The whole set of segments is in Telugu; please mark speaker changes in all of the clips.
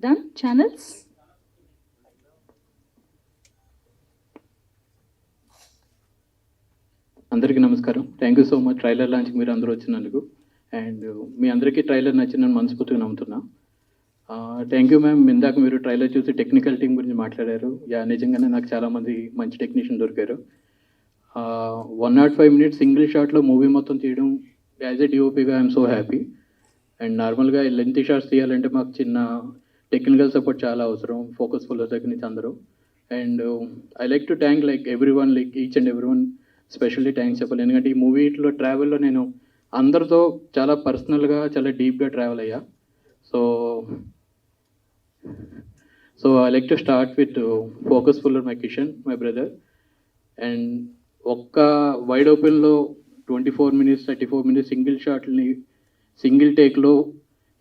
Speaker 1: Done? Channels?
Speaker 2: అందరికీ నమస్కారం. Thank you so much trailer లాంచ్కి మీరు అందరూ వచ్చినందుకు. అండ్ మీ అందరికీ ట్రైలర్ నచ్చిందని మనస్ఫూర్తిగా నమ్ముతున్నా. Thank you ma'am. ఇందాక మీరు ట్రైలర్ చూసి టెక్నికల్ టీం గురించి మాట్లాడారు. నిజంగానే నాకు చాలామంది మంచి టెక్నీషియన్ దొరికారు. 105 మినిట్స్ సింగిల్ షాట్లో మూవీ మొత్తం తీయడం యాజ్ ఎ డిఓపిగా ఐఎమ్ సో హ్యాపీ. అండ్ నార్మల్గా లెంతీ షాట్స్ తీయాలంటే మాకు చిన్న టెక్నికల్ సపోర్ట్ చాలా అవసరం, ఫోకస్ఫుల్ దగ్గర నుంచి అందరూ. And I like to thank every one, each and every one specially thanks చెప్పాలి. ఎందుకంటే ఈ మూవీలో ట్రావెల్లో నేను అందరితో చాలా పర్సనల్గా చాలా డీప్గా ట్రావెల్ అయ్యా. So I like to start with focus full my Kishan, my brother. And ఒక్క వైడ్ ఓపెన్లో 24 మినిట్స్ 34 మినిట్స్ సింగిల్ షాట్ని సింగిల్ టేక్లో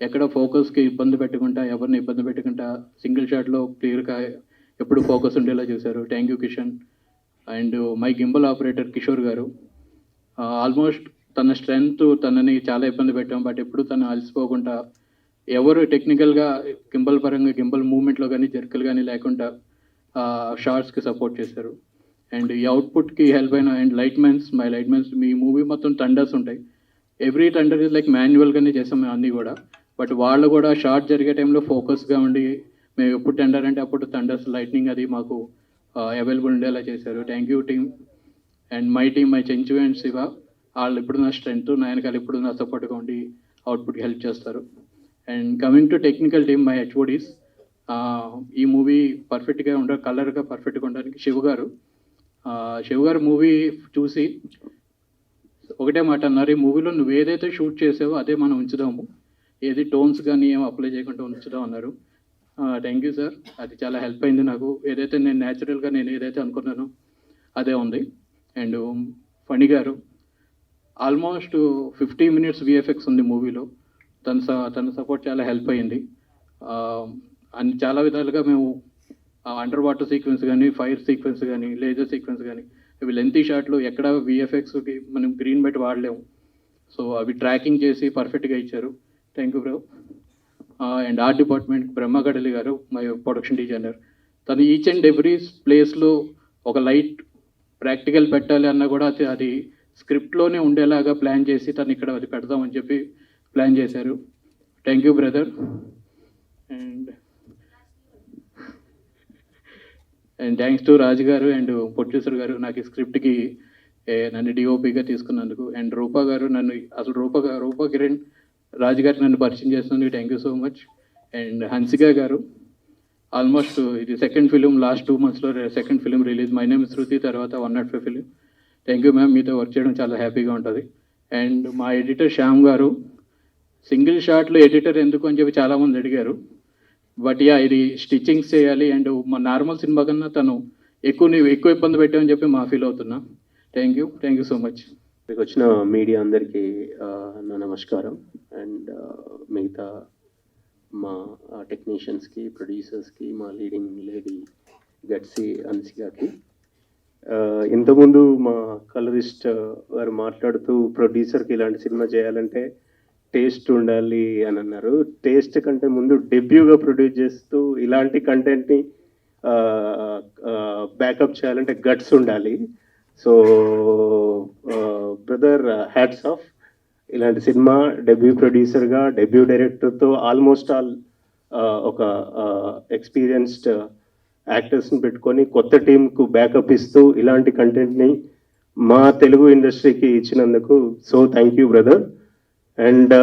Speaker 2: ఎక్కడ ఫోకస్కి ఇబ్బంది పెట్టకుండా, ఎవరిని ఇబ్బంది పెట్టకుండా సింగిల్ షాట్లో క్లియర్గా ఎప్పుడు ఫోకస్ ఉండేలా చూశారు. Thank you Kishan. And my gimbal operator Kishore గారు, ఆల్మోస్ట్ తన స్ట్రెంగ్త్ తనని చాలా ఇబ్బంది పెట్టాం, బట్ ఎప్పుడు తను అలసిపోకుండా ఎవరు టెక్నికల్గా గింబల్ పరంగా గింబల్ మూమెంట్లో కానీ జర్కలు కానీ లేకుండా షార్ట్స్కి సపోర్ట్ చేశారు. అండ్ ఈ అవుట్పుట్కి హెల్ప్ అయిన and my light man's me movie మొత్తం థండర్స్ ఉంటాయి. ఎవ్రీ థండర్ ఇస్ మాన్యువల్గానే చేసాం మేము అన్నీ కూడా, బట్ వాళ్ళు కూడా షార్ట్ జరిగే టైంలో ఫోకస్గా ఉండి మేము ఎప్పుడు థండర్ అంటే అప్పుడు థండర్స్ లైట్నింగ్ అది మాకు అవైలబుల్ ఉండేలా చేశారు. Thank you team. And my team, my Chenchu and Shiva, వాళ్ళు ఇప్పుడు నా స్ట్రెంత్, నా వెనకాల ఇప్పుడు నా సపోర్ట్గా ఉండి అవుట్పుట్కి హెల్ప్ చేస్తారు. And coming to technical team, my HODs, ఈ మూవీ పర్ఫెక్ట్గా కలర్గా పర్ఫెక్ట్గా ఉండడానికి శివ గారు మూవీ చూసి ఒకటే మాట అన్నారు, ఈ మూవీలో నువ్వు ఏదైతే షూట్ చేసావో అదే మనం ఉంచుదాము, ఏది టోన్స్ కానీ ఏం అప్లై చేయకుండా ఉంచుదాం అన్నారు. Thank you sir. అది చాలా హెల్ప్ అయింది నాకు. ఏదైతే నేను న్యాచురల్గా నేను ఏదైతే అనుకున్నానో అదే ఉంది. అండ్ ఫణి గారు, ఆల్మోస్ట్ 50 మినిట్స్ విఎఫ్ఎక్స్ ఉంది మూవీలో. తన సపోర్ట్ చాలా హెల్ప్ అయ్యింది. అన్ని చాలా విధాలుగా మేము అండర్ వాటర్ సీక్వెన్స్ కానీ, ఫైర్ సీక్వెన్స్ కానీ, లేజర్ సీక్వెన్స్ కానీ, ఇవి లెంతీ షాట్లు ఎక్కడ విఎఫ్ఎక్స్కి మనం గ్రీన్ బెట్ వాడలేము. సో అవి ట్రాకింగ్ చేసి పర్ఫెక్ట్గా ఇచ్చారు. Thank you bro. And art department Brahma Kadali garu, my production designer, తను ఈచ్ అండ్ ఎవ్రీ ప్లేస్లో ఒక లైట్ ప్రాక్టికల్ పెట్టాలి అన్నా కూడా అది స్క్రిప్ట్లోనే ఉండేలాగా ప్లాన్ చేసి తను ఇక్కడ అది పెడదామని చెప్పి ప్లాన్ చేశారు. Thank you brother. And thanks to Raju garu and producer గారు నాకు ఈ స్క్రిప్ట్కి నన్ను డిఓపిగా తీసుకున్నందుకు. అండ్ రూపా గారు, నన్ను అసలు రూపా కిరణ్ రాజు గారు నన్ను పరిచయం చేసినందుకు thank you so much. And Hansika garu, almost ఇది సెకండ్ ఫిలిం, లాస్ట్ 2 monthsలో second film release, my name Shruti తర్వాత 105 ఫిలిం. థ్యాంక్ యూ మ్యామ్, మీతో వర్క్ చేయడం చాలా హ్యాపీగా ఉంటుంది. అండ్ మా ఎడిటర్ శ్యామ్ గారు, సింగిల్ షాట్లో ఎడిటర్ ఎందుకు అని చెప్పి చాలామంది అడిగారు, బట్ ఇది స్టిచ్చింగ్స్ చేయాలి అండ్ మా నార్మల్ సినిమా కన్నా తను ఎక్కువ ఇబ్బంది పెట్టామని చెప్పి మా ఫీల్ అవుతున్నా. Thank you so much.
Speaker 3: ఇక్కడికి వచ్చిన మీడియా అందరికీ నా నమస్కారం. అండ్ మిగతా మా టెక్నీషియన్స్కి, ప్రొడ్యూసర్స్కి, మా లీడింగ్ లేడీ గట్సి హన్సికకి. ఇంతకుముందు మా కలరిస్ట్ వారు మాట్లాడుతూ ప్రొడ్యూసర్కి ఇలాంటి సినిమా చేయాలంటే టేస్ట్ ఉండాలి అని అన్నారు. టేస్ట్ కంటే ముందు డెబ్యూగా ప్రొడ్యూస్ చేస్తూ ఇలాంటి కంటెంట్ని బ్యాకప్ చేయాలంటే గట్స్ ఉండాలి. So brother, hats off. ఇలాంటి సినిమా డెబ్యూ ప్రొడ్యూసర్గా, డెబ్యూ డైరెక్టర్తో ఆల్మోస్ట్ ఆల్ ఒక ఎక్స్పీరియన్స్డ్ యాక్టర్స్ని పెట్టుకొని కొత్త టీంకు బ్యాకప్ ఇస్తూ ఇలాంటి కంటెంట్ని మా తెలుగు ఇండస్ట్రీకి ఇచ్చినందుకు so thank you brother. And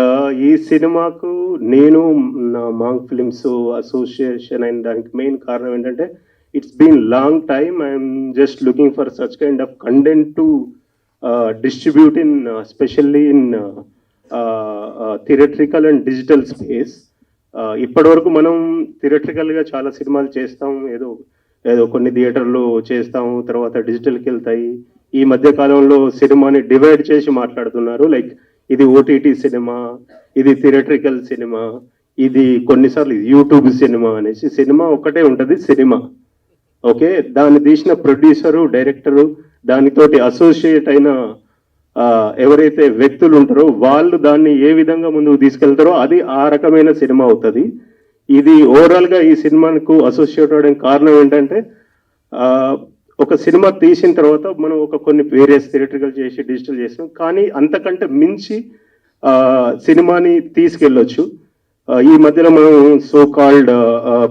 Speaker 3: ఈ సినిమాకు నేను నా మాంగ్ ఫిలిమ్స్ అసోసియేషన్ అయిన దానికి మెయిన్ కారణం ఏంటంటే it's been long time. I'm just looking for such kind of content to distribute in specially in theatrical and digital space. ఇప్పటివరకు మనం థియేట్రికల్గా చాలా సినిమాలు చేస్తాం, ఏదో కొన్ని థియేటర్లు చేస్తాము, తర్వాత డిజిటల్కి వెళ్తాయి. ఈ మధ్య కాలంలో సినిమాని డివైడ్ చేసి మాట్లాడుతున్నారు. లైక్ ఇది ఓటీటీ సినిమా, ఇది థియేట్రికల్ సినిమా, ఇది కొన్నిసార్లు యూట్యూబ్ సినిమా అనేసి. సినిమా ఒకటే ఉంటుంది, సినిమా. ఓకే, దాన్ని తీసిన ప్రొడ్యూసరు, డైరెక్టరు, దానితోటి అసోసియేట్ అయిన ఎవరైతే వ్యక్తులు ఉంటారో వాళ్ళు దాన్ని ఏ విధంగా ముందుకు తీసుకెళ్తారో అది ఆ రకమైన సినిమా అవుతుంది. ఇది ఓవరాల్గా ఈ సినిమాకు అసోసియేట్ అవడానికి కారణం ఏంటంటే ఒక సినిమా తీసిన తర్వాత మనం కొన్ని వేరియస్ థియేట్రికల్ చేసి డిజిటల్ చేసాం, కానీ అంతకంటే మించి సినిమాని తీసుకెళ్ళొచ్చు. ఈ మధ్యలో మనం సో కాల్డ్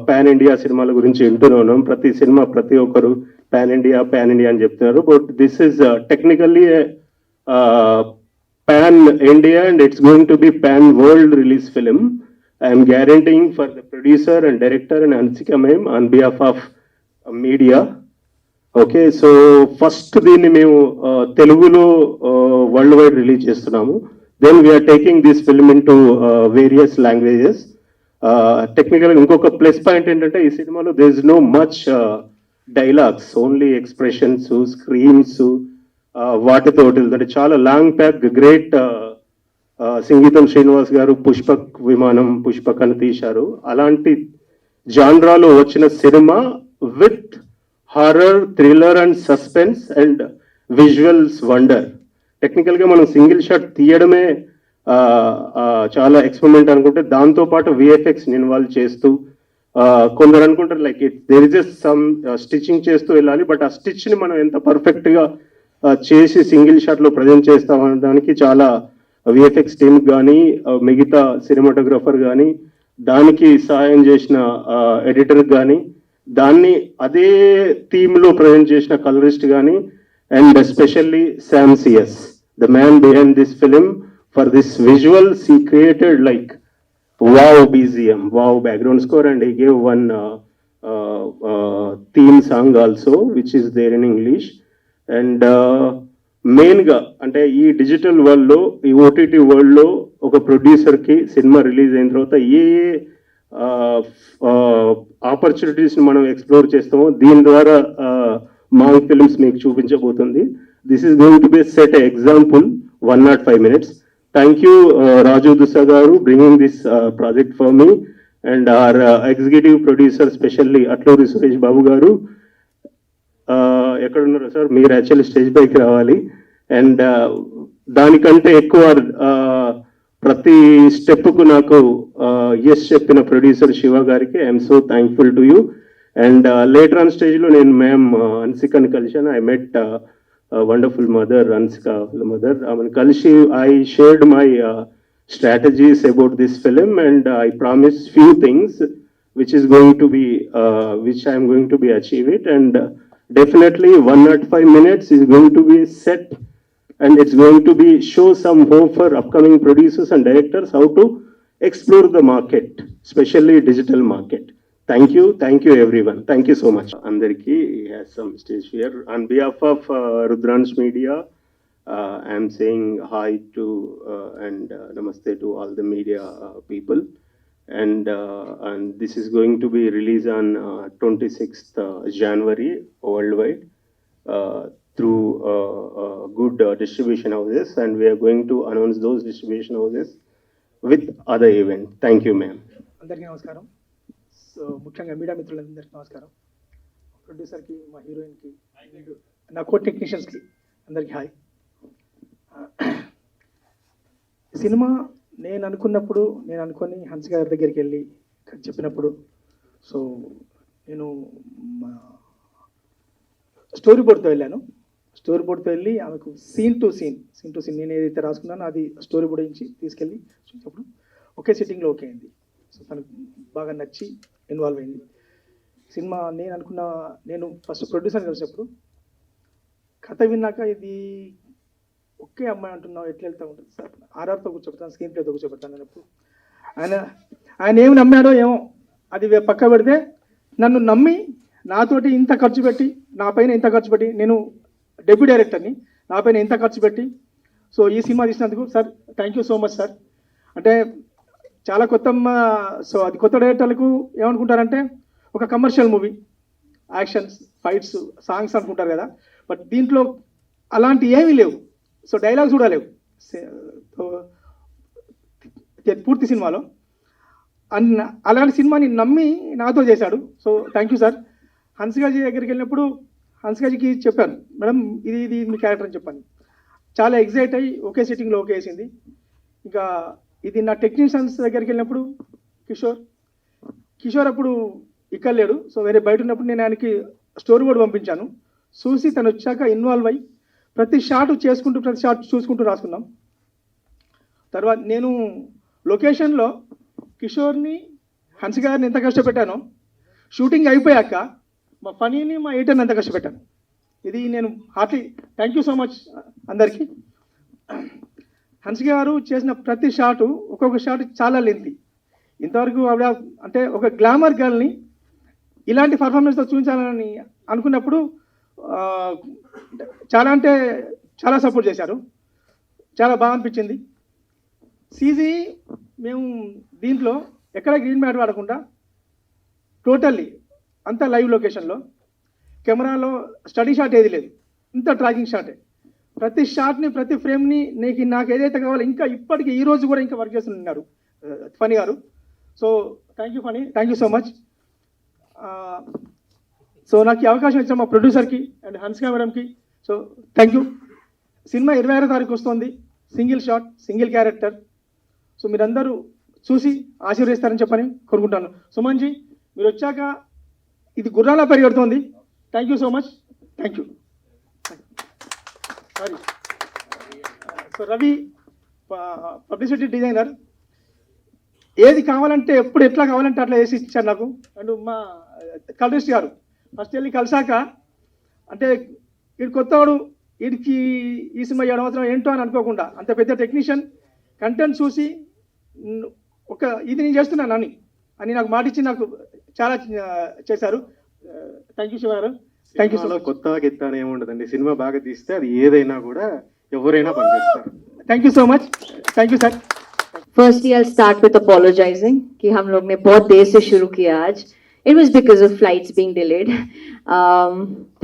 Speaker 3: పాన్ ఇండియా సినిమాల గురించి వింటూనే ఉన్నాం. ప్రతి సినిమా ప్రతి ఒక్కరు పాన్ ఇండియా అని చెప్తున్నారు. But this is technically pan India and it's going to be pan world release film. I'm guaranteeing for the producer and director and Hansika ma'am on behalf of media. Okay, so first దీన్ని మేము తెలుగులో వరల్డ్ వైడ్ రిలీజ్ చేస్తున్నాము. Then we're taking this film into various languages. టెక్నికల్గా ఇంకొక ప్లస్ పాయింట్ ఏంటంటే ఈ సినిమాలో there is no much dialogues, only expressions, screens, వాటితోటి అంటే చాలా లాంగ్ ప్యాక్. గ్రేట్ సంగీతం శ్రీనివాస్ గారు పుష్పక్ విమానం పుష్పక్ అని తీశారు. అలాంటి జాన్రాలో వచ్చిన cinema with horror, thriller and suspense and visuals wonder. టెక్నికల్గా మనం సింగిల్ షాట్ తీయడమే చాలా ఎక్స్పెరిమెంట్ అనుకుంటే, దాంతోపాటు విఎఫ్ఎక్స్ని ఇన్వాల్వ్ చేస్తూ కొందరు అనుకుంటారు like there is some stitching చేస్తూ వెళ్ళాలి, బట్ ఆ స్టిచ్ని మనం ఎంత పర్ఫెక్ట్గా చేసి సింగిల్ షాట్లో ప్రజెంట్ చేస్తామనడానికి చాలా విఎఫ్ఎక్స్ టీమ్ కానీ మిగతా సినిమాటోగ్రఫర్ కానీ దానికి సహాయం చేసిన ఎడిటర్ కానీ దాన్ని అదే థీమ్లో ప్రజెంట్ చేసిన కలరిస్ట్ కానీ and especially Sam CS, the man behind this film. For this visuals he created like wow BGM, wow background score, and he gave one theme song also which is there in English. And మెయిన్గా అంటే ఈ డిజిటల్ వరల్డ్లో, ఈ ఓటీటీ వరల్డ్లో ఒక ప్రొడ్యూసర్కి సినిమా రిలీజ్ అయిన తర్వాత ఏ ఆపర్చునిటీస్ని మనం ఎక్స్ప్లోర్ చేస్తామో దీని ద్వారా మాంగ్ ఫిల్మ్స్ మీకు చూపించబోతుంది. This is going to be set example 105 minutes. Thank you Raju Dussa garu bringing this project for me and our executive producer specially Atluri Suresh Babu garu. ఎక్కడున్నారు సార్? మీరు యాక్చువల్లీ స్టేజ్ పైకి రావాలి. అండ్ దానికంటే ఎక్కువ ప్రతి స్టెప్కు నాకు ఎస్ చెప్పిన ప్రొడ్యూసర్ శివ గారికి I'm so thankful to you. And later on స్టేజ్లో నేను మ్యామ్ హన్సికని కలిశాను. I met wonderful mother, Hansika mother. ఆమెను కలిసి I shared my strategies about this film and I promise few things which is going to be which I am going to be achieve it. And definitely 105 minutes is going to be set and it's going to be show some hope for upcoming producers and directors how to explore the market, especially digital market. Thank you everyone. Thank you so much. Andariki has some stage here. On behalf of Rudrans Media, I am saying hi to and namaste to all the media people. And this is going to be released on 26th January worldwide through good distribution houses, and we are going to announce those distribution houses with other event. Thank you, ma'am.
Speaker 1: అందరికీ నమస్కారం. సో ముఖ్యంగా మీడియా మిత్రులందరికీ నమస్కారం. ప్రొడ్యూసర్కి, మా హీరోయిన్కి, నా కో టెక్నీషియన్స్కి అందరికీ హాయ్. సినిమా నేను అనుకొని హన్సిక గారి దగ్గరికి వెళ్ళి చెప్పినప్పుడు, సో నేను స్టోరీ బోర్డ్తో వెళ్ళి ఆమెకు సీన్ టు సీన్ నేను ఏదైతే రాసుకున్నానో అది స్టోరీ బోర్డ్ నుంచి తీసుకెళ్ళి చూసినప్పుడు ఒకే సిట్టింగ్లో ఓకే అయింది. సో తనకు బాగా నచ్చి ఇన్వాల్వ్ అయింది. సినిమా నేను ఫస్ట్ ప్రొడ్యూసర్ కలిసినప్పుడు కథ విన్నాక ఇది ఒకే అమ్మాయి అంటున్నావు ఎట్లా వెళ్తూ ఉంటుంది సార్, ఆర్ఆర్తో కూర్చోబెడతాను, స్క్రీన్ ప్లేతో కూర్చోబెడతాను అన్నప్పుడు ఆయన ఏమి నమ్మాడో ఏమో అది పక్క పెడితే, నన్ను నమ్మి నాతోటి ఇంత ఖర్చు పెట్టి, నా పైన ఇంత ఖర్చు పెట్టి, నేను డెబ్యూ డైరెక్టర్ని, నా పైన ఇంత ఖర్చు పెట్టి సో ఈ సినిమా తీసినందుకు sir thank you so much sir. అంటే చాలా సో అది కొత్త డైరెక్టర్లకు ఏమనుకుంటారంటే ఒక commercial movie, actions, fights, songs అనుకుంటారు కదా, బట్ దీంట్లో అలాంటి ఏమీ లేవు. సో డైలాగ్స్ కూడా లేవు పూర్తి సినిమాలో. అలాంటి సినిమాని నమ్మి నాతో చేశాడు. So thank you sir. Hansika ji దగ్గరికి వెళ్ళినప్పుడు హన్సికాజీకి చెప్పాను, మేడం ఇది మీ క్యారెక్టర్ అని చెప్పాను. చాలా ఎగ్జైట్ అయ్యి ఒకే సిట్టింగ్లో ఓకే వేసింది. ఇంకా ఇది నా టెక్నీషియన్స్ దగ్గరికి వెళ్ళినప్పుడు, కిషోర్ కిషోర్ అప్పుడు ఇక్కడ లేడు, సో వేరే బయట ఉన్నప్పుడు నేను ఆయనకి స్టోరీ బోర్డు పంపించాను. చూసి తను వచ్చాక ఇన్వాల్వ్ అయ్యి ప్రతి షాట్ చేసుకుంటూ ప్రతి షాట్ చూసుకుంటూ రాసుకున్నాం. తర్వాత నేను లొకేషన్లో కిషోర్ని, హన్స్ గారిని ఎంత కష్టపెట్టానో షూటింగ్ అయిపోయాక మా ఫనీని, మా ఎడిటర్ని ఎంత కష్టపెట్టాను. ఇది నేను heartly thank you so much అందరికీ. హన్స్ గారు చేసిన ప్రతి షాటు, ఒక్కొక్క షాట్ చాలా లెంతీ. ఇంతవరకు ఆవిడ అంటే ఒక గ్లామర్ గర్ల్ని ఇలాంటి పర్ఫార్మెన్స్తో చూపించాలని అనుకున్నప్పుడు చాలా అంటే చాలా సపోర్ట్ చేశారు, చాలా బాగా అనిపించింది. సీజీ మేము దీంట్లో ఎక్కడ గ్రీన్ మ్యాట్ వాడకుండా టోటల్లీ అంతా లైవ్ లొకేషన్లో, కెమెరాలో స్టడీ షాట్ ఏది లేదు, ఇంత ట్రాకింగ్ షాటే. ప్రతి షాట్ని ప్రతి ఫ్రేమ్ని నాకు ఏదైతే కావాలో ఇంకా ఇప్పటికీ ఈ రోజు కూడా ఇంకా వర్క్ చేస్తున్నారు ఫనీ గారు. So thank you Phani, thank you so much. So నాకు ఈ అవకాశం ఇచ్చిన మా ప్రొడ్యూసర్కి అండ్ హన్సికా మేడంకి సో థ్యాంక్ యూ. సినిమా 26వ తారీఖు వస్తుంది, single shot single character. So మీరందరూ చూసి ఆశీర్వదిస్తారని చెప్పని కోరుకుంటాను. సుమన్జీ మీరు వచ్చాక ఇది గుర్రాల పరిగెడుతోంది. Thank you so much, thank you. Sorry. So Ravi publicity designer, ఏది కావాలంటే ఎప్పుడు ఎట్లా కావాలంటే అట్లా వేసి ఇచ్చారు నాకు. అండ్ మా కలరిస్ట్ గారు ఫస్ట్ వెళ్ళి కలిసాక అంటే వీడు కొత్తవాడు, వీడికి ఈ సినిమా ఏడవసరం ఏంటో అని అనుకోకుండా అంత పెద్ద టెక్నీషియన్ కంటెంట్ చూసి ఒక ఇది నేను చేస్తున్నాను అని నాకు మాట ఇచ్చి నాకు చాలా చేశారు. థ్యాంక్ యూ శివ గారు, థ్యాంక్ యూ సో మచ్.
Speaker 4: కొత్త గిత్త అని ఏముండదండి, సినిమా బాగా తీస్తే అది ఏదైనా కూడా ఎవరైనా పనిచేస్తారు.
Speaker 1: Thank you so much, thank you sir.
Speaker 5: Firstly, I'll start with apologizing कि हम लोग ने बहुत देर से शुरू किया आज. It was because of flights being delayed.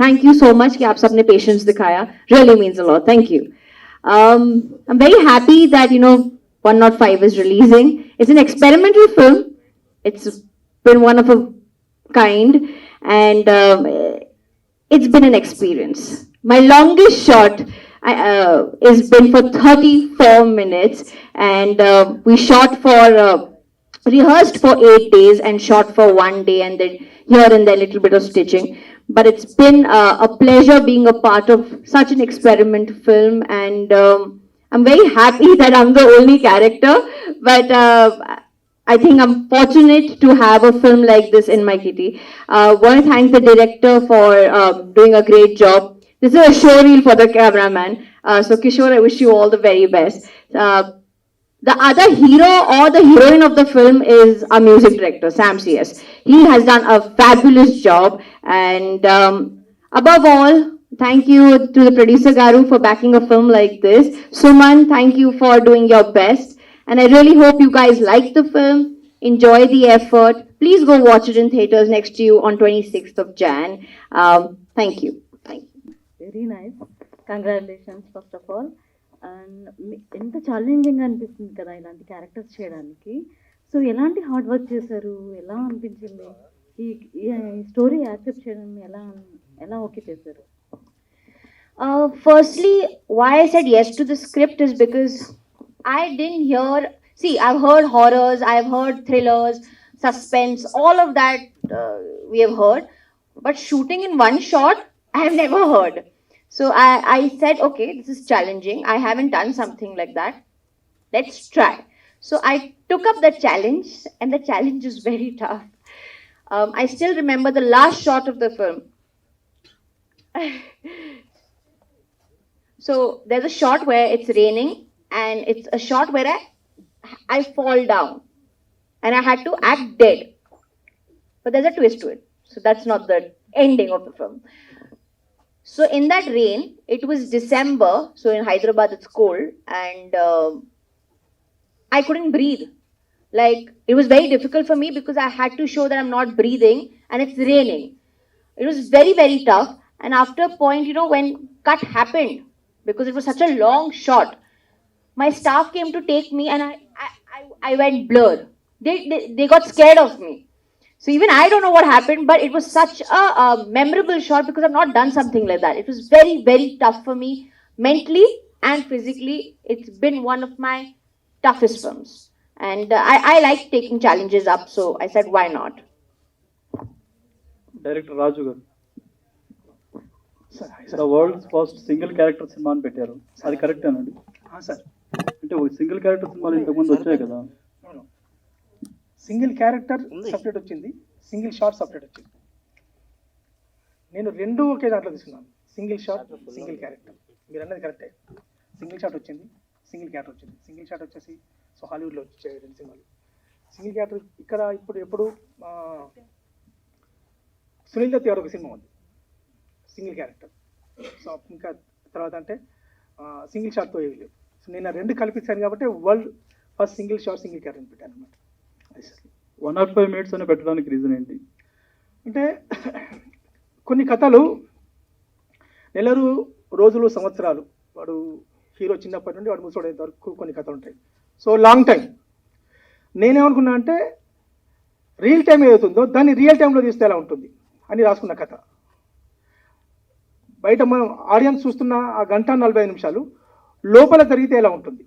Speaker 5: Thank you so much कि आप सबने patience दिखाया. Really means a lot. Thank you. I'm very happy that 105 is releasing. It's an experimental film. It's been one of a kind, and it's been an experience. My longest shot is been for 34 minutes, and we shot for rehearsed for 8 days and shot for 1 day, and then here and there little bit of stitching. But it's been a pleasure being a part of such an experiment film, and I'm very happy that I'm the only character, but I think I'm fortunate to have a film like this in my kitty. Want to thank the director for doing a great job. This is a show reel for the cameraman. So Kishore, I wish you all the very best. The other hero or the heroine of the film is our music director, Sam CS. He has done a fabulous job. And above all, thank you to the producer Garu for backing a film like this. Suman, thank you for doing your best. And I really hope you guys like the film, enjoy the effort. Please go watch it in theaters next to you on 26th of Jan. Thank you. Thank you.
Speaker 6: Very nice, congratulations first of all. And ఎంత ఛాలెంజింగ్ అనిపిస్తుంది కదా ఇలాంటి క్యారెక్టర్స్ చేయడానికి. సో ఎలాంటి హార్డ్ వర్క్ చేశారు, ఎలా అనిపించింది ఈ స్టోరీ యాక్సెప్ట్ చేయడం, ఎలా ఓకే చేశారు?
Speaker 5: Firstly, why I said yes to the script is because I didn't hear. See, I've heard horrors, I've heard thrillers, suspense, all of that we have heard. But shooting in one shot, I have never heard. So I said, okay, this is challenging. I haven't done something like that. Let's try. So I took up the challenge, and the challenge is very tough. I still remember the last shot of the film. So there's a shot where it's raining, and it's a shot where I fall down, and I had to act dead. But there's a twist to it. So that's not the ending of the film. So in that rain, it was December, so in Hyderabad it's cold, and I couldn't breathe. Like, it was very difficult for me because I had to show that I'm not breathing and it's raining. It was very, very tough. And after a point, when cut happened, because it was such a long shot, my staff came to take me, and I went blurred. They got scared of me. So even I don't know what happened, but it was such a memorable shot because I've not done something like that. It was very, very tough for me, mentally and physically. It's been one of my toughest films. And I like taking challenges up, so I said, why not?
Speaker 7: Director Raju garu
Speaker 1: sir
Speaker 7: the world's first single character సినిమా అని పెట్టారు, అది కరెక్టేనండి?
Speaker 1: సార్
Speaker 7: అంటే సింగిల్ క్యారెక్టర్ సినిమాలు ఇంతకుముందు వచ్చాయి కదా.
Speaker 1: సింగిల్ క్యారెక్టర్ సపరేట్ వచ్చింది, సింగిల్ షాట్ సపరేట్ వచ్చింది. నేను రెండు ఒకే దాంట్లో తీసుకున్నాను, సింగిల్ షాట్ సింగిల్ క్యారెక్టర్. మీరు అన్నది కరెక్టే, సింగిల్ షాట్ వచ్చింది, సింగిల్ క్యారెక్టర్ వచ్చింది. సింగిల్ షాట్ వచ్చేసి సో హాలీవుడ్లో వచ్చాయి 2 సినిమాలు. సింగిల్ క్యారెక్టర్ ఇక్కడ ఎప్పుడు సునీల్ దత్ గారు ఒక సినిమా ఉంది సింగిల్ క్యారెక్టర్. సో ఇంకా తర్వాత అంటే సింగిల్ షాట్తో ఏవి లేవు. సో నేను ఆ రెండు కల్పించాను కాబట్టి world first single shot single character పెట్టాను అనమాట.
Speaker 7: 105 minutes అని పెట్టడానికి రీజన్ ఏంటి?
Speaker 1: అంటే కొన్ని కథలు నెలలు, రోజులు, సంవత్సరాలు, వాడు హీరో చిన్నప్పటి నుండి వాడు ముసోడేంత వరకు కొన్ని కథలు ఉంటాయి. So long time. నేనేమనుకున్నా అంటే రియల్ టైం ఏదవుతుందో దాన్ని రియల్ టైంలో తీస్తే ఎలా ఉంటుంది అని రాసుకున్న కథ. బయట మనం ఆడియన్స్ చూస్తున్న ఆ 1:45 నిమిషాలు లోపల జరిగితే ఎలా ఉంటుంది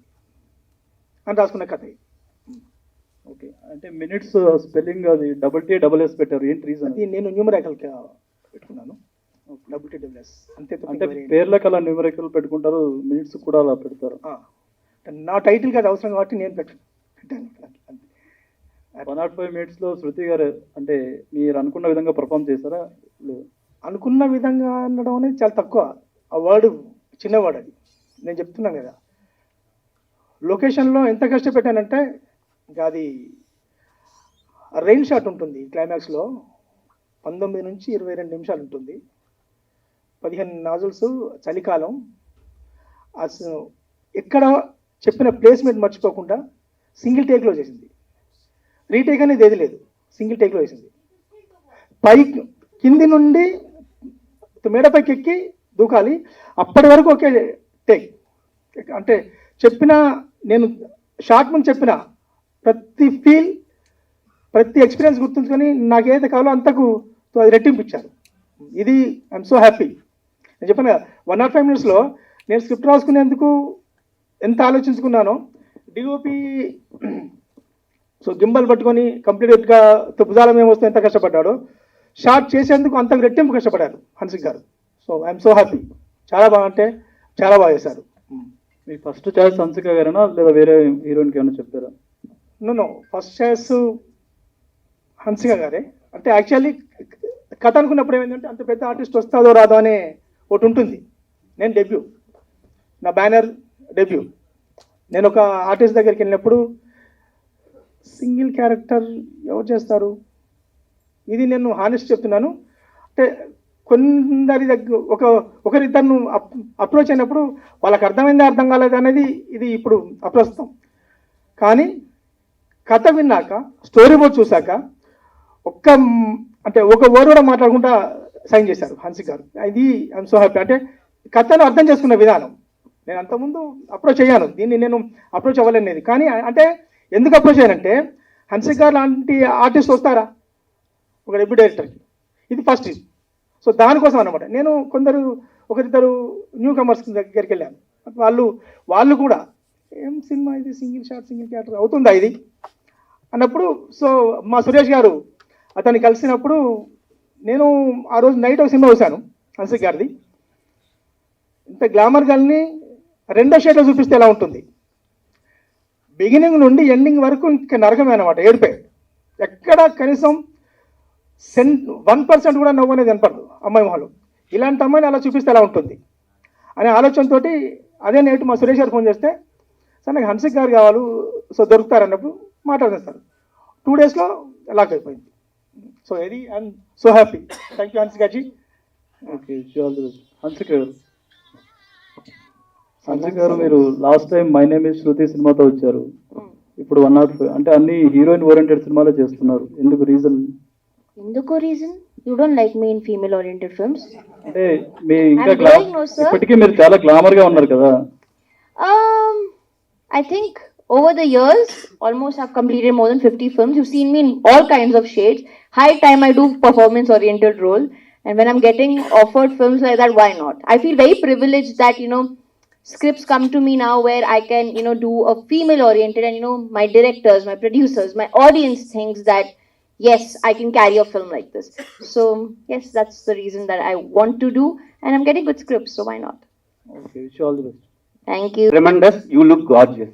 Speaker 1: అని రాసుకున్న కథ.
Speaker 7: ఓకే, అంటే మినిట్స్ స్పెల్లింగ్ అది TTS పెట్టారు, ఏంటి రీజన్?
Speaker 1: అది నేను న్యూమరికల్ పెట్టుకున్నాను, WTWS అంతే.
Speaker 7: అంటే పేర్లకు అలా న్యూమరికల్ పెట్టుకుంటారు, మినిట్స్ కూడా అలా పెడతారు.
Speaker 1: నా టైటిల్కి అది అవసరం కాబట్టి నేను పెట్టాను.
Speaker 7: 105 minutes లో శృతి గారు అంటే మీరు అనుకున్న విధంగా పర్ఫామ్ చేశారా? లేదు,
Speaker 1: అనుకున్న విధంగా అనడం అనేది చాలా తక్కువ. ఆ వర్డ్ చిన్న వర్డ్ అది. నేను చెప్తున్నాను కదా, లొకేషన్లో ఎంత కష్టపెట్టానంటే ఇంకా అది రెయిన్ షాట్ ఉంటుంది క్లైమాక్స్లో 19 నుంచి 22 నిమిషాలు ఉంటుంది. 15 నాజుల్స్, చలికాలం. అసలు ఎక్కడ చెప్పిన ప్లేస్మెంట్ మర్చిపోకుండా సింగిల్ టేక్లో చేసింది. రీటేక్ అనేది ఏది లేదు, సింగిల్ టేక్లో వేసింది. కింది నుండి మేడపైకి ఎక్కి దూకాలి, అప్పటి వరకు ఒకే టేక్. అంటే చెప్పిన నేను షార్ట్ ముందు చెప్పిన ప్రతి ఫీల్, ప్రతి ఎక్స్పీరియన్స్ గుర్తుంచుకొని నాకు ఏదైతే కావాలో అంతకు అది రెట్టింపించారు. ఇది ఐఎమ్ సో హ్యాపీ. నేను చెప్పాను కదా, 105 minutesలో నేను స్క్రిప్ట్ రాసుకునేందుకు ఎంత ఆలోచించుకున్నానో, డిఓపి సో గింబల్ పట్టుకొని కంప్లీట్గా భుజాలం ఏమొస్తే ఎంత కష్టపడ్డాడో, షార్ట్ చేసేందుకు అంతకు రెట్టింపు కష్టపడ్డారు హన్సిక్ గారు. So I'm so happy. చాలా బాగా అంటే చాలా బాగా చేశారు.
Speaker 7: మీ ఫస్ట్ చాయిస్ హన్సిక గారేనా లేదా వేరే హీరోయిన్కి ఏమైనా చెప్పారా?
Speaker 1: నో, ఫస్ట్ చాయిస్ హన్సిక గారే. అంటే యాక్చువల్లీ కథ అనుకున్నప్పుడు ఏమైందంటే అంత పెద్ద ఆర్టిస్ట్ వస్తుందో రాదో అనే ఒకటి ఉంటుంది. నేను డెబ్యూ, నా బ్యానర్ డెబ్యూ. నేను ఒక ఆర్టిస్ట్ దగ్గరికి వెళ్ళినప్పుడు సింగిల్ క్యారెక్టర్ ఎవరు చేస్తారు, ఇది నేను హానెస్ట్ చెప్తున్నాను. అంటే కొందరి దగ్గర ఒకరిద్దరు అప్రోచ్ అయినప్పుడు వాళ్ళకి అర్థమైందా అర్థం కాలేదు అనేది ఇది ఇప్పుడు అప్రస్తుతం. కానీ కథ విన్నాక, స్టోరీ బోర్డ్ చూశాక ఒక వర్డ్ కూడా మాట్లాడకుండా సైన్ చేశారు హన్సిక్ గారు. ఇది ఐఎమ్ సో హ్యాపీ. అంటే కథను అర్థం చేసుకున్న విధానం. నేను అంతకుముందు అప్రోచ్ అయ్యాను, దీన్ని నేను అప్రోచ్ అవ్వలేనిది. కానీ అంటే ఎందుకు అప్రోచ్ అయ్యానంటే హన్సిక్ గారు లాంటి ఆర్టిస్ట్ వస్తారా ఒక డెబ్యూ డైరెక్టర్కి, ఇది ఫస్ట్. సో దానికోసం అనమాట నేను ఒకరిద్దరు న్యూ కమర్స్ దగ్గరికి వెళ్ళాను. వాళ్ళు కూడా ఏం సినిమా ఇది, సింగిల్ షాట్ సింగిల్ క్యారెక్టర్ అవుతుందా ఇది అన్నప్పుడు, సో మా సురేష్ గారు అతన్ని కలిసినప్పుడు నేను ఆ రోజు నైట్ ఒక సినిమా చూశాను హన్సిక్ గారిది. ఇంత గ్లామర్ గర్ల్ని రెండో షేడ్లో చూపిస్తే ఎలా ఉంటుంది, బిగినింగ్ నుండి ఎండింగ్ వరకు ఇంకా నరకమే అనమాట, ఏడిపే. ఎక్కడ కనీసం 1% కూడా నవ్వు అనేది కనపడదు అమ్మాయి మొహంలో. ఇలాంటి అమ్మాయిని అలా చూపిస్తే ఎలా ఉంటుంది అనే ఆలోచనతో అదే నేటు మా సురేష్ గారు ఫోన్ చేస్తే, సార్ నాకు హన్సిక్ గారు కావాలి, సో దొరుకుతారన్నప్పుడు మాట్లాడేస్తారు. 2 daysలో లాక్ అయిపోయింది. సో ఇది I'm so happy. Thank you Hansika garu.
Speaker 7: Okay, Hansika garu. Hansika garu, మీరు last time my name is Shruti సినిమాతో వచ్చారు, ఇప్పుడు 105 అంటే అన్ని హీరోయిన్ ఓరియంటెడ్ సినిమాలే చేస్తున్నారు, ఎందుకు రీజన్?
Speaker 5: ఎందుకో reason? You don't like me in female oriented films?
Speaker 7: అంటే మీ ఇంకా
Speaker 5: I'm going, no, sir.
Speaker 7: ఇప్పటికీ మీరు చాలా గ్లామర్ గా ఉన్నారు కదా.
Speaker 5: I think over the years, almost I've completed more than 50 films. You've seen me in all kinds of shades. High time I do performance-oriented role. And when I'm getting offered films like that, why not? I feel very privileged that, scripts come to me now where I can, do a female-oriented and, my directors, my producers, my audience thinks that, yes, I can carry a film like this. So yes, that's the reason that I want to do, and I'm getting good scripts, so why not?
Speaker 7: Okay wish all the best
Speaker 5: Thank you.
Speaker 8: Tremendous, you look gorgeous.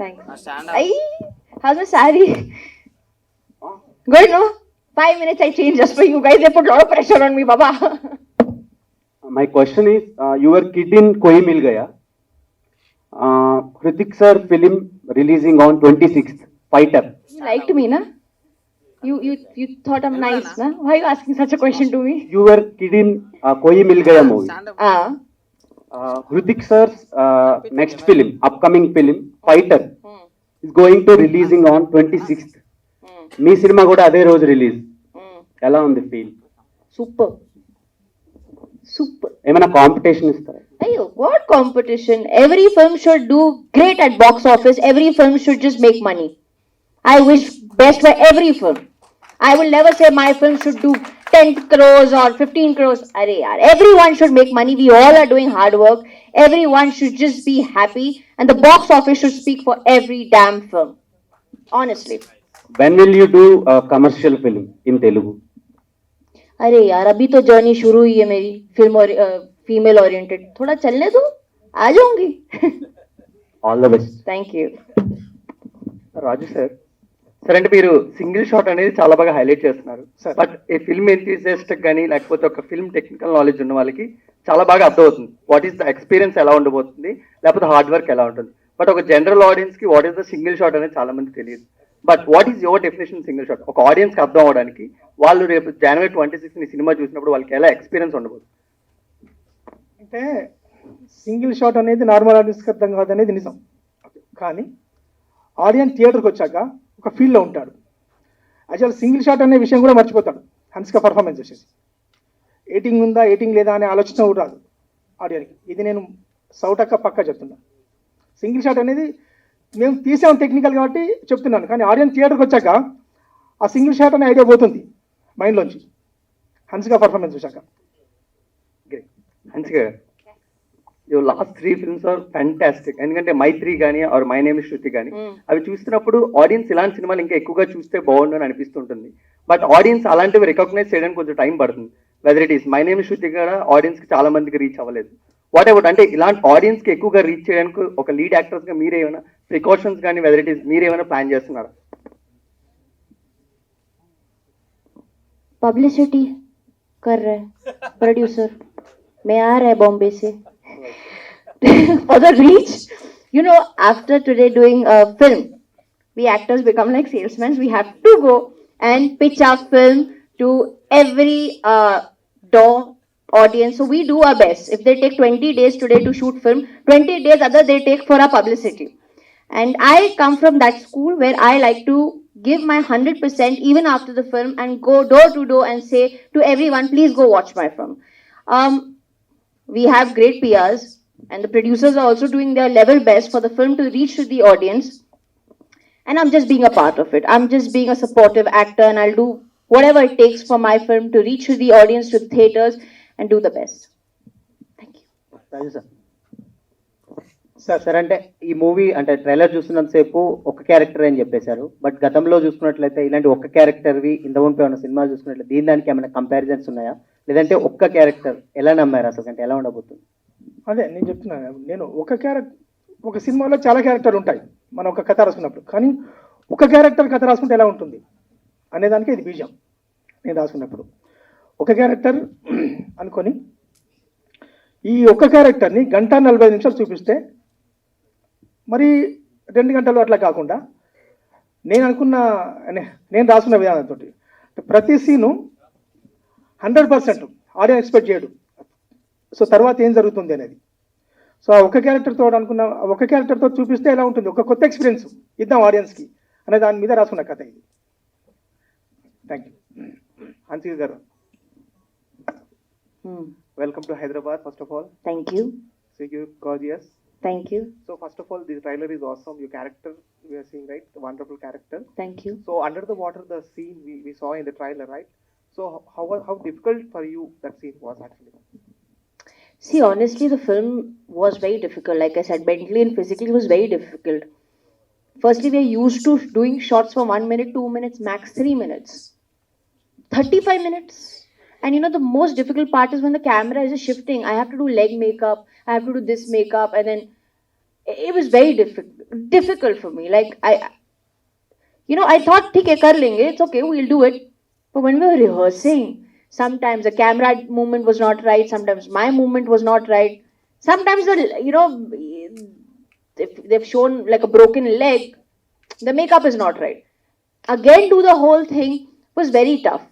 Speaker 5: Thanks. Ay, how's my saree? Good, no? 5 minutes I changed just for you guys. They put a lot of pressure on me, Baba.
Speaker 8: My question is, your kid in Koi Mil Gaya, Hrithik sir film releasing on 26th, Fighter.
Speaker 5: You liked me, na? You thought I'm nice, na? Why are you asking such a question to me?
Speaker 8: Your kid in Koi Mil Gaya movie.
Speaker 5: Ah.
Speaker 8: Hrithik sir's next film, upcoming film, Fighter, is going to releasing on 26th. Me cinema కూడా అదే రోజు రిలీజ్. ఎలా ఉంది ఫీల్?
Speaker 5: Super. Super.
Speaker 8: ఏమైనా కాంపిటీషన్ ఇస్తారా?
Speaker 5: Ayo, what competition? Every film should do great at box office. Every film should just make money. I wish best for every film. I will never say my film should do 10 crores or 15 crores. Arey yaar, everyone should make money. We all are doing hard work. Everyone should just be happy, and the box office should speak for every damn film. Honestly.
Speaker 8: When will you do a commercial film in Telugu?
Speaker 5: अरे यार, अभी तो जर्नी शुरू हुई है मेरी फिल्म और फीमेल ओरिएंटेड. थोड़ा चलने दो, आ जाऊंगी.
Speaker 8: All the best.
Speaker 5: Thank you.
Speaker 9: Raju sir sir అంటే మీరు సింగిల్ షాట్ అనేది చాలా బాగా హైలైట్ చేస్తున్నారు
Speaker 1: Sir.
Speaker 9: బట్ ఈ ఫిల్మ్ ఎంతూజియాస్ట్ కానీ లేకపోతే ఒక ఫిల్మ్ టెక్నికల్ నాలెడ్జ్ ఉన్న వాళ్ళకి చాలా బాగా అర్థమవుతుంది వాట్ ఈస్ ద ఎక్స్పీరియన్స్ ఎలా ఉండబోతుంది లేకపోతే హార్డ్ వర్క్ ఎలా ఉంటుంది బట్ ఒక జనరల్ ఆడియన్స్ కి what is the single shot అనేది చాలా మంది తెలియదు but what is your definition single shot ఒక ఆడియన్స్ కి అర్థం అవడానికి వాళ్ళు రేపు జనవరి 26 ఈ సినిమా చూసినప్పుడు వాళ్ళకి ఎలా ఎక్స్పీరియన్స్ ఉండబోతుంది
Speaker 1: అంటే సింగిల్ షాట్ అనేది నార్మల్ ఆడియన్స్కి అర్థం కాదనేది నిజం. కానీ ఆడియన్స్ థియేటర్కి వచ్చాక ఒక ఫీల్డ్లో ఉంటాడు. యాక్చువల్ సింగిల్ షాట్ అనే విషయం కూడా మర్చిపోతాడు హన్సిక పర్ఫార్మెన్స్ చేసేసి. ఎయిటింగ్ ఉందా ఎయిటింగ్ లేదా అనే ఆలోచన కూడా రాదు ఆడియన్కి. ఇది నేను సౌటక్క పక్కా చెప్తున్నా. సింగిల్ షాట్ అనేది మేము తీసాం టెక్నికల్ కాబట్టి చెప్తున్నాను, కానీ ఆడియన్స్ థియేటర్కి వచ్చాక ఆ సింగిల్ షాట్ అనే ఐడియా పోతుంది మైండ్లోంచి హన్సిక పర్ఫార్మెన్స్ చూశాక.
Speaker 9: మంచిగా your last 3 films are fantastic ఎందుకంటే మైత్రి కానీ or my name is Shruti కానీ అవి చూస్తున్నప్పుడు ఆడియన్స్ ఇలాంటి సినిమాలు ఇంకా ఎక్కువగా చూస్తే బాగుండు అని అనిపిస్తుంటుంది బట్ ఆడియన్స్ అలాంటివి రికగ్నైజ్ చేయడానికి కొంచెం టైం పడుతుంది whether it is my name is Shruti కూడా ఆడియన్స్ కి చాలా మందికి రీచ్ అవ్వలేదు వాట్ అబౌట్ అంటే ఇలాంటి ఆడియన్స్ కి ఎక్కువగా రీచ్ చేయడానికి ఒక లీడ్ యాక్టర్స్ గా మీరేమైనా ప్రికాషన్స్ కానీ వెదర్ ఇట్ ఈస్ మీరేమైనా ప్లాన్ చేస్తున్నారా
Speaker 5: पब्लिसिटी कर रहे हैं प्रोड्यूसर मैं आ रहा है बॉम्बे से for the reach. You know, after today doing a film, we actors become like salesmen. We have to go and pitch our film to every door audience. So we do our best. If they take 20 days today to shoot film, 20 days other they take for our publicity. And I come from that school where I like to give my 100% even after the film and go door to door and say to everyone, please go watch my film. We have great PRs and the producers are also doing their level best for the film to reach to the audience. And I'm just being a part of it. I'm just being a supportive actor and I'll do whatever it takes for my film to reach to the audience, to the theaters and do the best. Thank you.
Speaker 10: Raju sir sir అంటే ఈ మూవీ అంటే ట్రైలర్ చూస్తున్నంతసేపు ఒక క్యారెక్టర్ అని చెప్పేశారు బట్ గతంలో చూసుకున్నట్లయితే ఇలాంటి ఒక్క క్యారెక్టర్వి ఇంతకుముందు ఉన్న సినిమాలు చూసుకున్నట్లయితే దీని దానికి ఏమైనా కంపారిజన్స్ ఉన్నాయా లేదంటే ఒక్క క్యారెక్టర్ ఎలా నమ్మారు అసలు అంటే ఎలా ఉండబోతుంది
Speaker 1: అదే నేను చెప్తున్నాను. నేను ఒక సినిమాలో చాలా క్యారెక్టర్లు ఉంటాయి మనం ఒక కథ రాసుకున్నప్పుడు, కానీ ఒక క్యారెక్టర్ కథ రాసుకుంటే ఎలా ఉంటుంది అనేదానికి ఇది బీజం. నేను రాసుకున్నప్పుడు ఒక క్యారెక్టర్ అనుకొని ఈ ఒక్క క్యారెక్టర్ని 1:45 చూపిస్తే మరి 2 గంటలు అట్లా కాకుండా నేను రాసుకున్న విధానంతో ప్రతి సీను 100% ఆడియన్స్ ఎక్స్పెక్ట్ చేయడు. సో తర్వాత ఏం జరుగుతుంది అనేది. సో ఆ ఒక క్యారెక్టర్తో చూపిస్తే ఎలా ఉంటుంది, ఒక కొత్త ఎక్స్పీరియన్స్ ఇద్దాం ఆడియన్స్కి అనే దాని మీద రాసుకున్న కథ ఇది. Thank you. హన్సిక గారు,
Speaker 4: Welcome to Hyderabad, first of all.
Speaker 5: Thank you.
Speaker 4: So you're gorgeous.
Speaker 5: Thank you.
Speaker 4: So first of all, the trailer is awesome. Your character, we are seeing, right? The wonderful character.
Speaker 5: Thank you.
Speaker 4: So under the water, the scene we saw in the trailer, right? So how difficult for you that scene was actually?
Speaker 5: See, honestly, the film was very difficult. Like I said, mentally and physically, it was very difficult. Firstly, we are used to doing shots for 1 minute, 2 minutes, max 3 minutes. 35 minutes. And you know, the most difficult part is when the camera is just shifting. I have to do leg makeup, I have to do this makeup, and then it was very difficult for me. Like, I thought, okay, kar lenge, it's okay, we'll do it. But when we were rehearsing, sometimes the camera movement was not right, sometimes my movement was not right. Sometimes, if they've shown like a broken leg, the makeup is not right. Again, do the whole thing was very tough.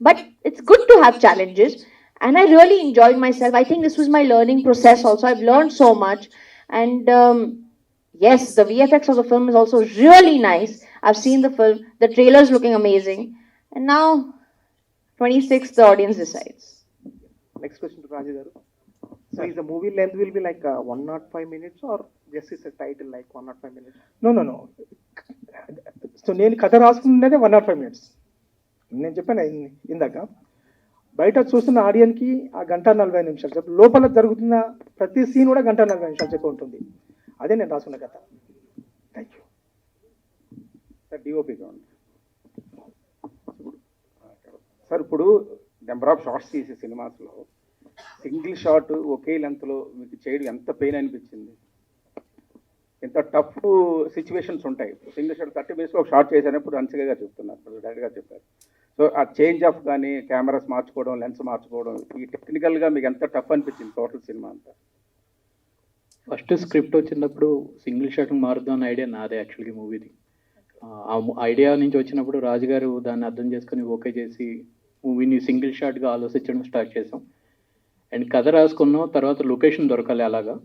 Speaker 5: But it's good to have challenges, and I really enjoyed myself. I think this was my learning process also. I've learned so much. And yes, the VFX of the film is also really nice. I've seen the film. The trailer is looking amazing. And now, 26th, the audience decides.
Speaker 4: Next question to Raju garu. So is the movie length will be like 105 minutes or just is a title like 105 minutes?
Speaker 1: No. So నేను కథ రాసుకున్నదే 105 minutes. నేను చెప్పాను ఇందాక, బయట చూస్తున్న ఆడియన్కి ఆ 1:40 నిమిషాలు చెప్పు, లోపల జరుగుతున్న ప్రతి సీన్ కూడా 1:40 నిమిషాలు చెప్పి ఉంటుంది. అదే నేను రాసుకున్న కథ. Thank you
Speaker 11: sir. డిఓపిగా ఉంది సార్. ఇప్పుడు నెంబర్ ఆఫ్ షార్ట్స్ తీసే సినిమాస్లో సింగిల్ షాట్ ఒకే లెంత్లో మీకు చేయడం ఎంత పెయిన్ అనిపించింది? ఎంత టఫ్ సిచ్యువేషన్స్ ఉంటాయి. సింగిల్ షాట్ 30 minutes ఒక షార్ట్ చేసినప్పుడు అన్సిగా చెప్తున్నారు, డైరెక్ట్గా చెప్పారు. సో ఆ చేంజ్ ఆఫ్ కానీ కెమెరాస్ మార్చుకోవడం, లెన్స్ మార్చుకోవడం, ఈ టెక్నికల్గా మీకు ఎంత టఫ్ అనిపించింది టోటల్ సినిమా అంతా?
Speaker 2: ఫస్ట్ స్క్రిప్ట్ వచ్చినప్పుడు సింగిల్ షాట్ మారుద్దాం అన్న ఐడియా నాదే యాక్చువల్గా మూవీది. ఆ ఐడియా నుంచి వచ్చినప్పుడు రాజుగారు దాన్ని అర్థం చేసుకుని ఓకే చేసి మూవీని సింగిల్ షాట్గా ఆలోచించడం స్టార్ట్ చేసాం. అండ్ కథ రాసుకున్నాం. తర్వాత లొకేషన్ దొరకాలి అలాగా.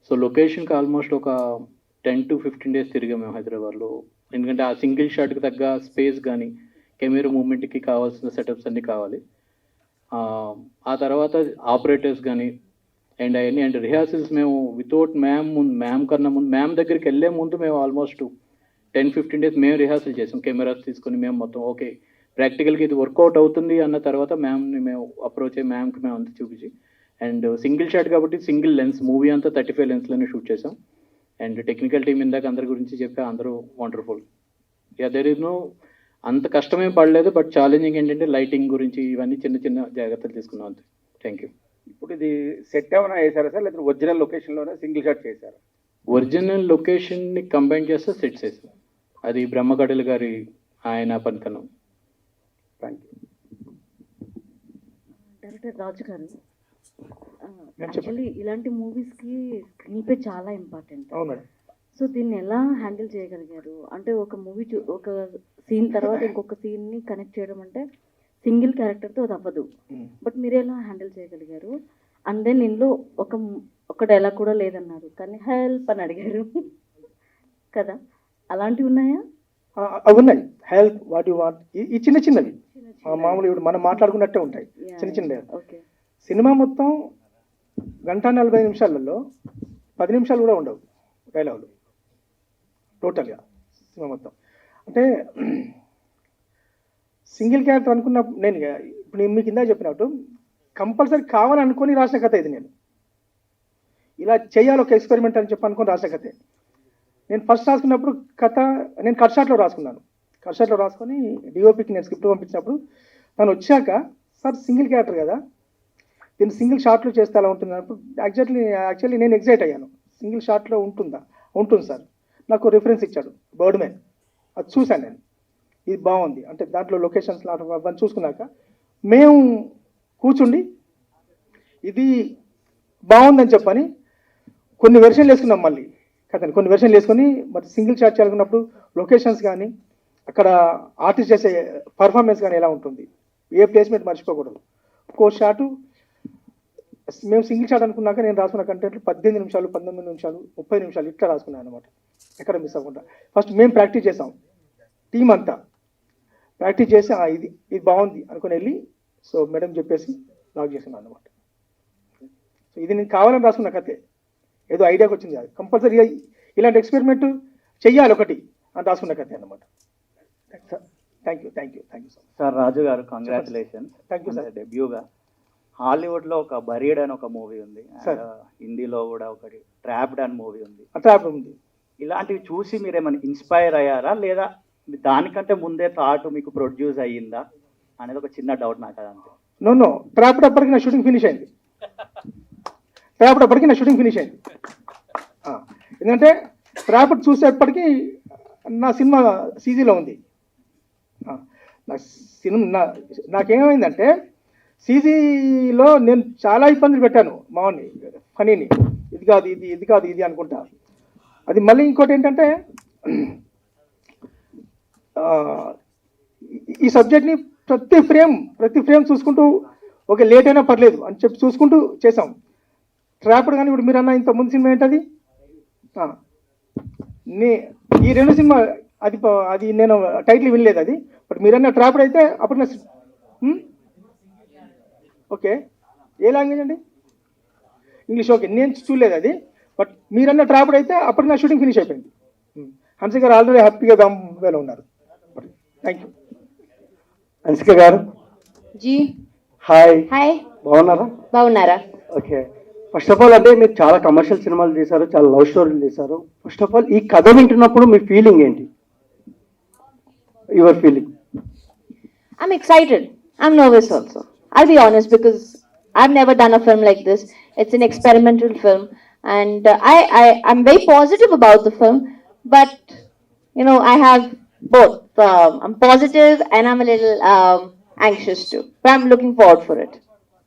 Speaker 2: సో లొకేషన్కి ఆల్మోస్ట్ ఒక 10 to 15 days తిరిగాం మేము హైదరాబాద్లో. ఎందుకంటే ఆ సింగిల్ షాట్కి తగ్గ స్పేస్ కానీ కెమెరా మూమెంట్కి కావాల్సిన సెటప్స్ అన్నీ కావాలి. ఆ తర్వాత ఆపరేటర్స్ కానీ అండ్ అవన్నీ అండ్ రిహార్సల్స్ మేము వితౌట్ మ్యామ్ కన్నా ముందు, మ్యామ్ దగ్గరికి వెళ్ళే ముందు మేము ఆల్మోస్ట్ 10-15 days మేము రిహార్సల్ చేసాం. కెమెరాస్ తీసుకొని మేము మొత్తం ఓకే ప్రాక్టికల్గా ఇది వర్కౌట్ అవుతుంది అన్న తర్వాత మ్యామ్ని మేము అప్రోచ్ అయ్యి మ్యామ్కి మేము అంతా చూపించి, అండ్ సింగిల్ షాట్ కాబట్టి సింగిల్ లెన్స్ మూవీ అంతా 35 lensలోనే షూట్ చేసాం. అండ్ టెక్నికల్ టీం ఇందాక అందరి గురించి చెప్పి అందరూ వండర్ఫుల్. దెర్ ఇస్ నో అంత కష్టమేం పడలేదు. బట్ ఛాలెంజింగ్ ఏంటంటే లైటింగ్ గురించి ఇవన్నీ చిన్న చిన్న జాగ్రత్తలు తీసుకున్నాం అంతే. Thank you.
Speaker 11: ఇప్పుడు ఇది సెట్ ఏమైనా వేసారా సార్, లేదా ఒరిజినల్ లొకేషన్లోనే సింగిల్ షాట్ చేశారా?
Speaker 2: ఒరిజినల్ లొకేషన్ని కంబైన్ చేస్తే సెట్స్ వేసాం. అది బ్రహ్మగడలు గారి ఆయన పనికనం.
Speaker 11: Thank you.
Speaker 6: Director Raju garu, actually ఇలాంటి మూవీస్కి స్క్రీన్ ప్లే చాలా ఇంపార్టెంట్.
Speaker 1: అవును.
Speaker 6: సో దీన్ని ఎలా హ్యాండిల్ చేయగలిగారు? అంటే ఒక మూవీ ఒక సీన్ తర్వాత ఇంకొక సీన్ని కనెక్ట్ చేయడం అంటే సింగిల్ క్యారెక్టర్తో అది అవ్వదు. బట్ మీరు ఎలా హ్యాండిల్ చేయగలిగారు? అండ్ దెన్ ఇందులో ఒక డైలాగ్ కూడా లేదన్నారు, కానీ హెల్ప్ అని అడిగారు కదా, అలాంటివి ఉన్నాయా?
Speaker 1: ఉన్నాయి. హెల్ప్, వాట్ యు వాంట్, ఈ చిన్న చిన్నవి మామూలు ఇప్పుడు మనం మాట్లాడుకున్నట్టే ఉంటాయి, చిన్న చిన్నవి.
Speaker 6: ఓకే.
Speaker 1: సినిమా మొత్తం 1:40 నిమిషాలలో 10 నిమిషాలు కూడా ఉండవు డైలాగులు టోటల్గా సినిమా మొత్తం. అంటే సింగిల్ క్యారెక్టర్ అనుకున్నప్పుడు నేను ఇప్పుడు మీకు కింద చెప్పినట్టు కంపల్సరీ కావాలనుకొని రాసిన కథ ఇది. నేను ఇలా చేయాలి ఒక ఎక్స్పెరిమెంట్ అని చెప్పి అనుకొని రాసిన కథే. నేను ఫస్ట్ రాసుకున్నప్పుడు కథ నేను కట్ షాట్లో రాసుకున్నాను. కట్ షాట్లో రాసుకొని డిఓపికి నేను స్క్రిప్ట్ పంపించినప్పుడు తను వచ్చాక, సార్ సింగిల్ క్యారెక్టర్ కదా, దీన్ని సింగిల్ షాట్లో చేస్తే అలా ఉంటుంది అన్నప్పుడు యాక్చువల్లీ నేను ఎగ్జైట్ అయ్యాను. సింగిల్ షాట్లో ఉంటుంది సార్. నాకు రిఫరెన్స్ ఇచ్చాడు బర్డ్ మ్యాన్, అది చూశాను నేను. ఇది బాగుంది అంటే దాంట్లో లొకేషన్స్ అవన్నీ చూసుకున్నాక మేము కూర్చుండి ఇది బాగుందని చెప్పని కొన్ని వెర్షన్లు వేసుకున్నాం. మళ్ళీ కదండి కొన్ని వెర్షన్లు వేసుకొని మరి సింగిల్ షాట్ చేయాలనుకున్నప్పుడు లొకేషన్స్ కానీ అక్కడ ఆర్టిస్ట్ చేసే పర్ఫార్మెన్స్ కానీ ఎలా ఉంటుంది, ఏ ప్లేస్మెంట్ మర్చిపోకూడదు. ఒక్కో షాటు మేము సింగిల్ షాట్ అనుకున్నాక నేను రాసుకున్న కంటెంట్లు 18 నిమిషాలు, 19 నిమిషాలు, 30 నిమిషాలు ఇట్లా రాసుకున్నాను అనమాట, ఎక్కడ మిస్ అవ్వకుండా. ఫస్ట్ మేము ప్రాక్టీస్ చేసాం, టీం అంతా ప్రాక్టీస్ చేసి ఇది బాగుంది అనుకుని వెళ్ళి సో మేడం చెప్పేసి లాక్ చేస్తున్నాను అనమాట. సో ఇది నేను కావాలని రాసుకున్న కథే, ఏదో ఐడియాకి వచ్చింది కాదు. కంపల్సరీగా ఇలాంటి ఎక్స్పెరిమెంట్ చెయ్యాలి ఒకటి అని రాసుకున్న కథే అనమాట. Thank you
Speaker 12: sir. Raju garu, congratulations.
Speaker 1: Thank you sir.
Speaker 12: డెబ్యూగా హాలీవుడ్లో ఒక బరీడ్ అని ఒక మూవీ ఉంది, హిందీలో కూడా ఒకటి ట్రాప్డ్ అని మూవీ ఉంది.
Speaker 1: ట్రాప్డ్ ఉంది.
Speaker 12: ఇలాంటివి చూసి మీరు ఏమైనా ఇన్స్పైర్ అయ్యారా, లేదా దానికంటే ముందే థాట్ మీకు ప్రొడ్యూస్ అయ్యిందా? అనేది ఒక చిన్న డౌట్ నాకు అదంతే.
Speaker 1: నో ట్రాప్డ్ అప్పటికి నా షూటింగ్ ఫినిష్ అయింది. ట్రాప్డ్ అప్పటికి నా షూటింగ్ ఫినిష్ అయింది. ఎందుకంటే ట్రాప్డ్ చూసేప్పటికి నా సినిమా సీజీలో ఉంది. నా సినిమా నాకేమైందంటే సీజీలో నేను చాలా ఇబ్బందులు పెట్టాను మామని ఫనీని, ఇది కాదు ఇది అనుకుంటా. అది మళ్ళీ ఇంకోటి ఏంటంటే ఈ సబ్జెక్ట్ని ప్రతి ఫ్రేమ్ చూసుకుంటూ ఓకే లేట్ అయినా పర్లేదు అని చెప్పి చూసుకుంటూ చేసాం. ట్రాప్డ్ కానీ ఇప్పుడు మీరు అన్న ఇంత ముందు సినిమా ఏంటది ఈ రెండు సినిమా అది నేను టైటిల్ వినలేదు అది. బట్ మీరన్న ట్రాప్డ్ అయితే అప్పుడు నా ఓకే ఏ లాంగ్వేజ్ అండి? ఇంగ్లీష్. ఓకే నేను చూడలేదు అది. బట్ మీరన్న ట్రాప్డ్ అయితే అప్పుడు నా షూటింగ్ ఫినిష్ అయిపోయింది. హన్సిక గారు ఆల్రెడీ హ్యాపీగా బాంబేలో ఉన్నారు. Thank you.
Speaker 9: హన్సిక గారు
Speaker 5: जी
Speaker 9: హాయ్,
Speaker 5: हाय
Speaker 9: బాగున్నారా?
Speaker 5: బాగున్నారా?
Speaker 9: ఓకే, ఫస్ట్ ఆఫ్ ఆల్ అంటే మీరు చాలా కమర్షియల్ సినిమాలు చేశారు, చాలా లవ్ స్టోరీలు చేశారు. ఫస్ట్ ఆఫ్ ఆల్ ఈ కథ వింటున్నప్పుడు మీ ఫీలింగ్ ఏంటి? Your feeling?
Speaker 5: I'm excited. I'm nervous also. I'll be honest because I've never done a film like this. It's an experimental film, and I'm very positive about the film. But you know, I have both. I'm positive and I'm a little anxious too. But I'm looking forward for it.